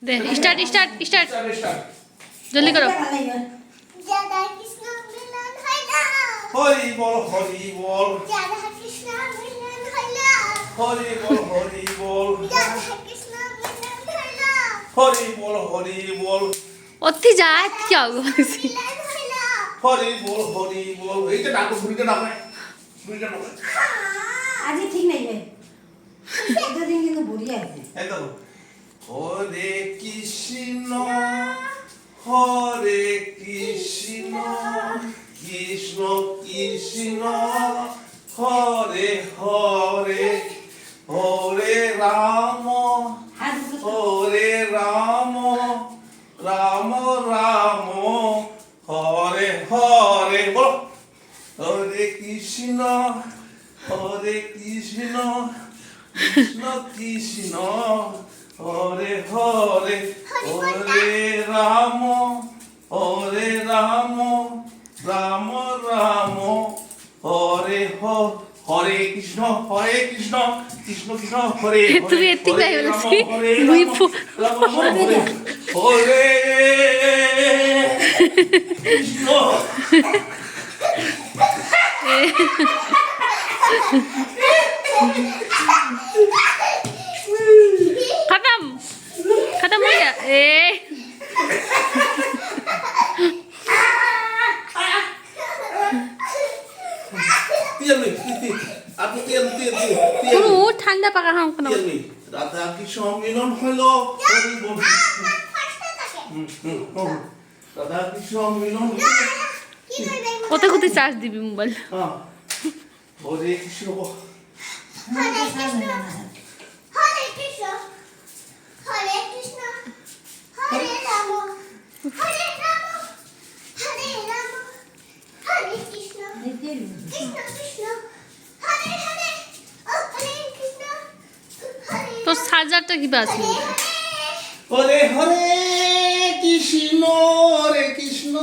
They start start start जल्दी करो। राधा कृष्ण मिलन हइला হরি বল হরি বল राधा कृष्ण मिलन हइला হরি বল হরি বল राधा कृष्ण मिलन हइला হরি বল হরি বল ওত্তি যা क्या होगा मिलन हइला হরি বল হরি বল এইটা ডাকো ভুড়িটা ডাকো ভুড়িটা ডাকো আজি ঠিক নাই ভাই দুদিন কিন্তু বুড়িয়া আছে এই দেখো হরে কৃষ্ণ হরে কৃষ্ণ কৃষ্ণ কৃষ্ণ হরে হরে হরে রাম হাত হরে রাম রাম রাম হরে হরে বলো হরে কৃষ্ণ কৃষ্ণ কৃষ্ণ হরে হরে হরে রাম রাম রাম রাম হরে হরে কৃষ্ণ কৃষ্ণ কৃষ্ণ হরে তুমি এত্তি গাই বলেছি মুই রাম হরে হরে কৃষ্ণ खत्म खत्म हो गया ए পুরো ঠান্ডা পাকা হাম কেন রাধা কৃষ্ণ মিলন হইল হরি বল রাধা কৃষ্ণ মিলন কি করবে কত কত চার্জ দিবি মোবাইল হরে কৃষ্ণ হরে কৃষ্ণ হরে কৃষ্ণ হরে কৃষ্ণ হরে রাম হরে রাম হরে রাম হরে কৃষ্ণ কৃষ্ণ কৃষ্ণ হরে হরে ও হরে কৃষ্ণ হরে তো চার্জারটা কি আছে হরে হরে কৃষ্ণ হরে কৃষ্ণ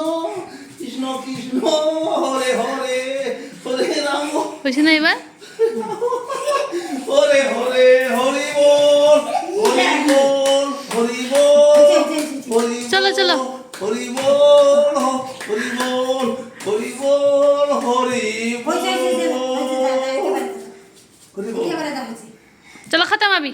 কৃষ্ণ কৃষ্ণ হরে হরে হরে রাম হয়েছে না এবার হরে হরে হরি বল হরি বল হরি বল হরি চলো, চলো। হরি বল হরি বল হরি বল হরি হইছে বল হইছে হরি বল একেবারে দাম হইছে चलो खत्म अभी